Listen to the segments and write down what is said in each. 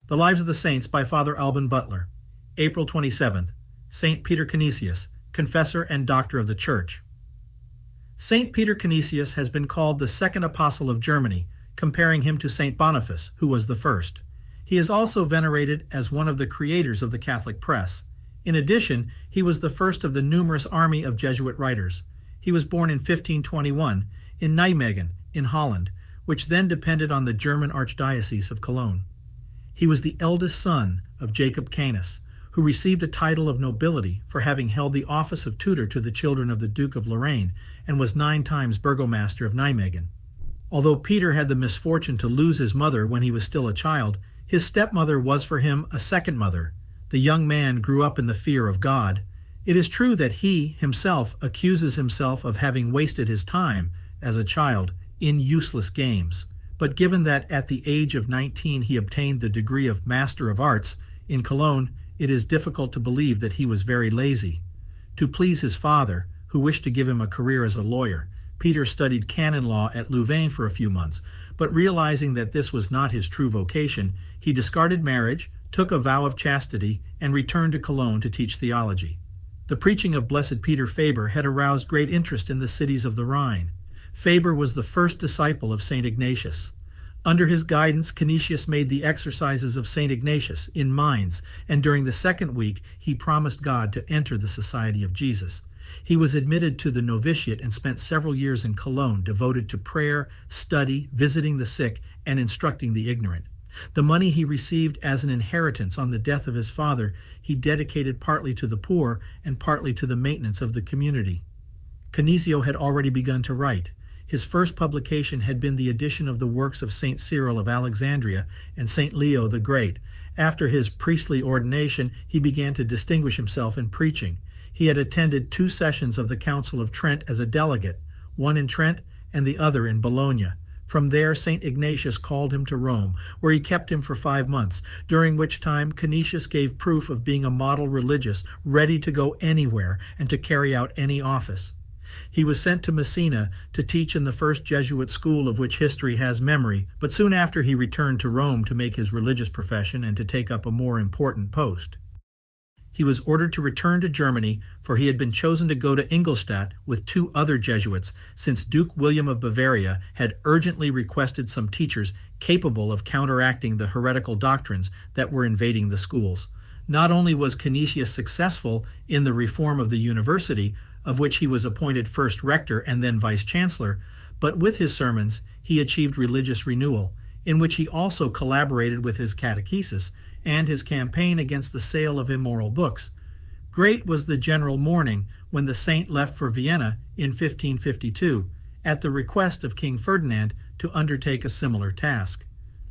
The Lives of the Saints by Father Alban Butler. April 27th. St. Peter Canisius, Confessor and Doctor of the Church. St. Peter Canisius has been called the second apostle of Germany, comparing him to St. Boniface, who was the first. He is also venerated as one of the creators of the Catholic press. In addition, he was the first of the numerous army of Jesuit writers. He was born in 1521 in Nijmegen, in Holland, which then depended on the German Archdiocese of Cologne. He was the eldest son of Jacob Canisius, who received a title of nobility for having held the office of tutor to the children of the Duke of Lorraine and was 9 times burgomaster of Nijmegen. Although Peter had the misfortune to lose his mother when he was still a child, his stepmother was for him a second mother. The young man grew up in the fear of God. It is true that he himself accuses himself of having wasted his time, as a child, in useless games. But given that at the age of 19 he obtained the degree of Master of Arts in Cologne, it is difficult to believe that he was very lazy. To please his father, who wished to give him a career as a lawyer, Peter studied canon law at Louvain for a few months, but realizing that this was not his true vocation, he discarded marriage, took a vow of chastity, and returned to Cologne to teach theology. The preaching of Blessed Peter Faber had aroused great interest in the cities of the Rhine. Faber was the first disciple of St. Ignatius. Under his guidance, Canisius made the exercises of St. Ignatius in Mainz, and during the second week he promised God to enter the Society of Jesus. He was admitted to the novitiate and spent several years in Cologne devoted to prayer, study, visiting the sick, and instructing the ignorant. The money he received as an inheritance on the death of his father he dedicated partly to the poor and partly to the maintenance of the community. Canisius had already begun to write. His first publication had been the edition of the works of St. Cyril of Alexandria and St. Leo the Great. After his priestly ordination, he began to distinguish himself in preaching. He had attended 2 sessions of the Council of Trent as a delegate, one in Trent and the other in Bologna. From there, St. Ignatius called him to Rome, where he kept him for 5 months, during which time Canisius gave proof of being a model religious, ready to go anywhere and to carry out any office. He was sent to Messina to teach in the first Jesuit school of which history has memory, but soon after he returned to Rome to make his religious profession and to take up a more important post. He was ordered to return to Germany, for he had been chosen to go to Ingolstadt with 2 other Jesuits, since Duke William of Bavaria had urgently requested some teachers capable of counteracting the heretical doctrines that were invading the schools. Not only was Canisius successful in the reform of the university, of which he was appointed first rector and then vice-chancellor, but with his sermons he achieved religious renewal, in which he also collaborated with his catechesis and his campaign against the sale of immoral books. Great was the general mourning when the saint left for Vienna in 1552, at the request of King Ferdinand to undertake a similar task.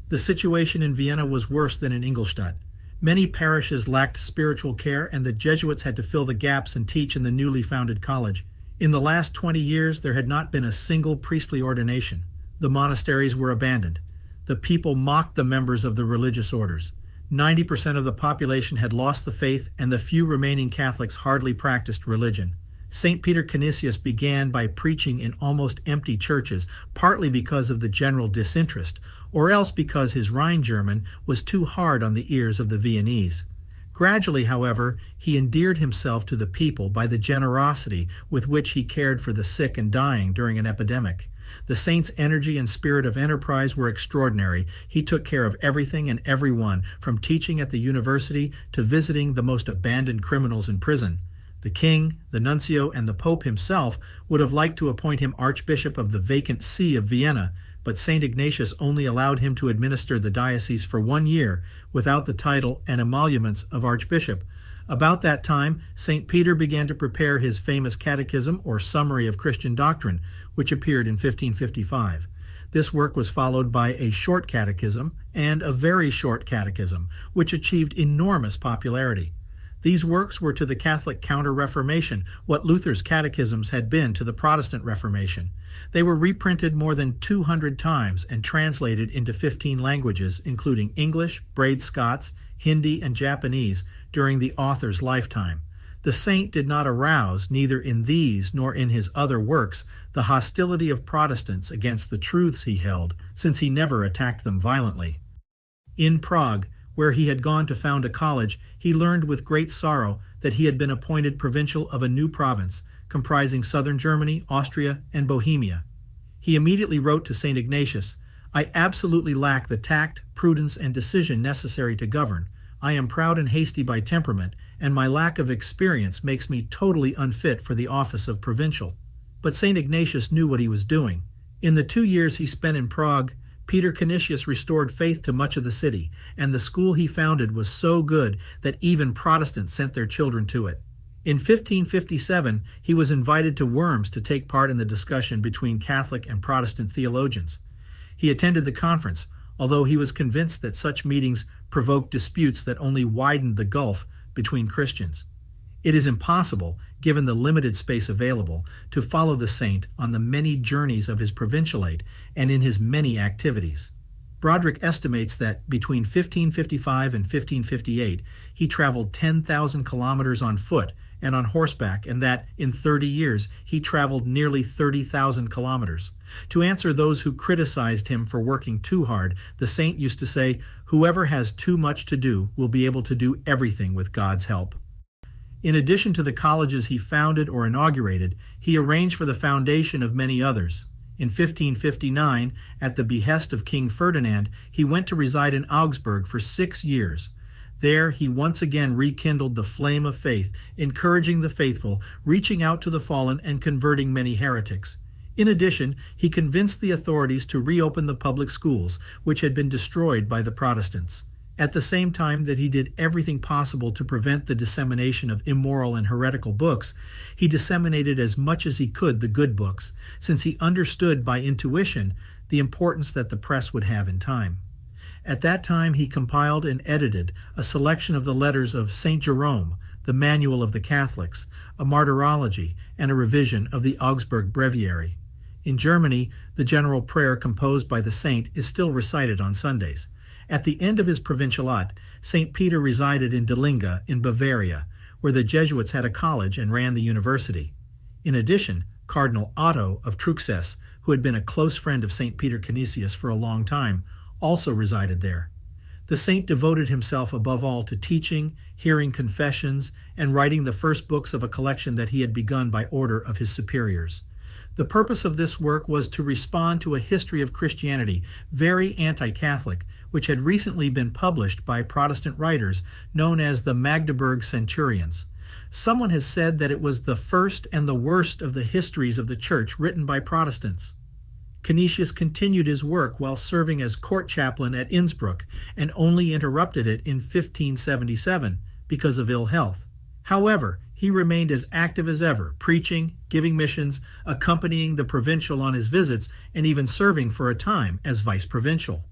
The situation in Vienna was worse than in Ingolstadt. Many parishes lacked spiritual care, and the Jesuits had to fill the gaps and teach in the newly founded college. In the last 20 years, there had not been a single priestly ordination. The monasteries were abandoned. The people mocked the members of the religious orders. 90% of the population had lost the faith, and the few remaining Catholics hardly practiced religion. St. Peter Canisius began by preaching in almost empty churches, partly because of the general disinterest, or else because his Rhine German was too hard on the ears of the Viennese. Gradually, however, he endeared himself to the people by the generosity with which he cared for the sick and dying during an epidemic. The saint's energy and spirit of enterprise were extraordinary. He took care of everything and everyone, from teaching at the university to visiting the most abandoned criminals in prison. The king, the nuncio, and the pope himself would have liked to appoint him archbishop of the vacant see of Vienna, but St. Ignatius only allowed him to administer the diocese for 1 year without the title and emoluments of archbishop. About that time, St. Peter began to prepare his famous catechism or summary of Christian doctrine, which appeared in 1555. This work was followed by a short catechism and a very short catechism, which achieved enormous popularity. These works were to the Catholic Counter-Reformation what Luther's catechisms had been to the Protestant Reformation. They were reprinted more than 200 times and translated into 15 languages, including English, Braid Scots, Hindi, and Japanese, during the author's lifetime. The saint did not arouse, neither in these nor in his other works, the hostility of Protestants against the truths he held, since he never attacked them violently. In Prague, where he had gone to found a college, he learned with great sorrow that he had been appointed provincial of a new province, comprising southern Germany, Austria, and Bohemia. He immediately wrote to St. Ignatius, "I absolutely lack the tact, prudence, and decision necessary to govern. I am proud and hasty by temperament, and my lack of experience makes me totally unfit for the office of provincial." But St. Ignatius knew what he was doing. In the 2 years he spent in Prague, Peter Canisius restored faith to much of the city, and the school he founded was so good that even Protestants sent their children to it. In 1557, he was invited to Worms to take part in the discussion between Catholic and Protestant theologians. He attended the conference, although he was convinced that such meetings provoked disputes that only widened the gulf between Christians. It is impossible, given the limited space available, to follow the saint on the many journeys of his provincialate and in his many activities. Broderick estimates that between 1555 and 1558, he traveled 10,000 kilometers on foot and on horseback, and that in 30 years he traveled nearly 30,000 kilometers. To answer those who criticized him for working too hard, the saint used to say, "Whoever has too much to do will be able to do everything with God's help." In addition to the colleges he founded or inaugurated, he arranged for the foundation of many others. In 1559, at the behest of King Ferdinand, he went to reside in Augsburg for 6 years. There he once again rekindled the flame of faith, encouraging the faithful, reaching out to the fallen, and converting many heretics. In addition, he convinced the authorities to reopen the public schools, which had been destroyed by the Protestants. At the same time that he did everything possible to prevent the dissemination of immoral and heretical books, he disseminated as much as he could the good books, since he understood by intuition the importance that the press would have in time. At that time he compiled and edited a selection of the letters of St. Jerome, the Manual of the Catholics, a martyrology, and a revision of the Augsburg Breviary. In Germany, the general prayer composed by the saint is still recited on Sundays. At the end of his provincialate, St. Peter resided in Dillingen in Bavaria, where the Jesuits had a college and ran the university. In addition, Cardinal Otto of Truxess, who had been a close friend of St. Peter Canisius for a long time, also resided there. The saint devoted himself above all to teaching, hearing confessions, and writing the first books of a collection that he had begun by order of his superiors. The purpose of this work was to respond to a history of Christianity, very anti-Catholic, which had recently been published by Protestant writers known as the Magdeburg Centurions. Someone has said that it was the first and the worst of the histories of the Church written by Protestants. Canisius continued his work while serving as court chaplain at Innsbruck and only interrupted it in 1577 because of ill health. However, he remained as active as ever, preaching, giving missions, accompanying the provincial on his visits, and even serving for a time as vice-provincial.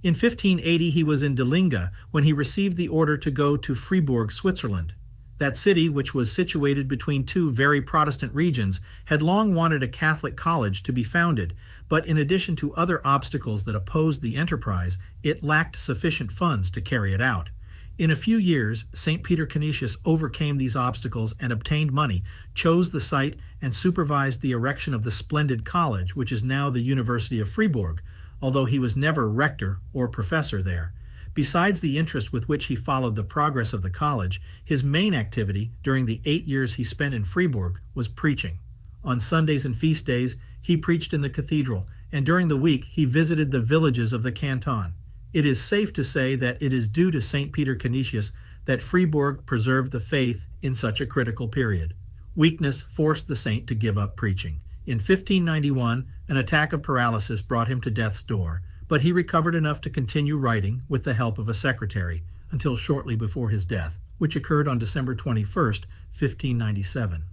In 1580 he was in Dillingen when he received the order to go to Fribourg, Switzerland. That city, which was situated between two very Protestant regions, had long wanted a Catholic college to be founded, but in addition to other obstacles that opposed the enterprise, it lacked sufficient funds to carry it out. In a few years, St. Peter Canisius overcame these obstacles and obtained money, chose the site, and supervised the erection of the splendid college, which is now the University of Fribourg, although he was never rector or professor there. Besides the interest with which he followed the progress of the college, his main activity during the 8 years he spent in Fribourg was preaching. On Sundays and feast days, he preached in the cathedral, and during the week he visited the villages of the canton. It is safe to say that it is due to St. Peter Canisius that Fribourg preserved the faith in such a critical period. Weakness forced the saint to give up preaching. In 1591, an attack of paralysis brought him to death's door, but he recovered enough to continue writing with the help of a secretary until shortly before his death, which occurred on December 21, 1597.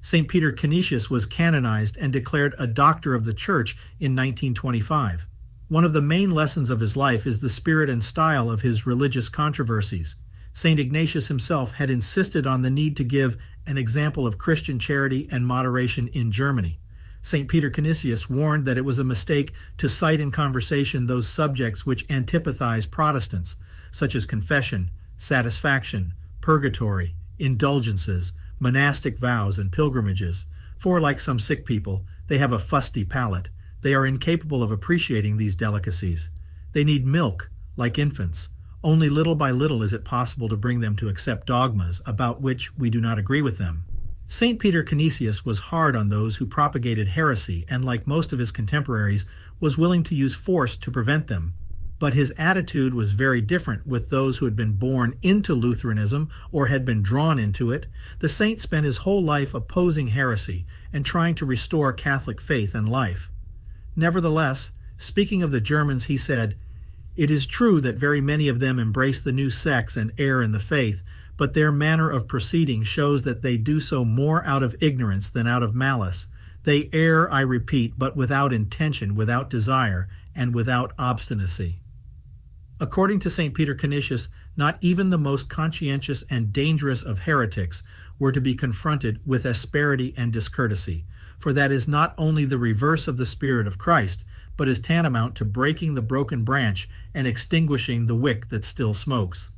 St. Peter Canisius was canonized and declared a doctor of the Church in 1925. One of the main lessons of his life is the spirit and style of his religious controversies. St. Ignatius himself had insisted on the need to give an example of Christian charity and moderation in Germany. St. Peter Canisius warned that it was a mistake to cite in conversation those subjects which antipathize Protestants, such as confession, satisfaction, purgatory, indulgences, monastic vows, and pilgrimages, for, like some sick people, they have a fusty palate. They are incapable of appreciating these delicacies. They need milk, like infants. Only little by little is it possible to bring them to accept dogmas about which we do not agree with them. St. Peter Canisius was hard on those who propagated heresy and, like most of his contemporaries, was willing to use force to prevent them. But his attitude was very different with those who had been born into Lutheranism or had been drawn into it. The saint spent his whole life opposing heresy and trying to restore Catholic faith and life. Nevertheless, speaking of the Germans, he said, "It is true that very many of them embrace the new sects and err in the faith, but their manner of proceeding shows that they do so more out of ignorance than out of malice. They err, I repeat, but without intention, without desire, and without obstinacy." According to St. Peter Canisius, not even the most conscientious and dangerous of heretics were to be confronted with asperity and discourtesy, for that is not only the reverse of the Spirit of Christ, but is tantamount to breaking the broken branch and extinguishing the wick that still smokes.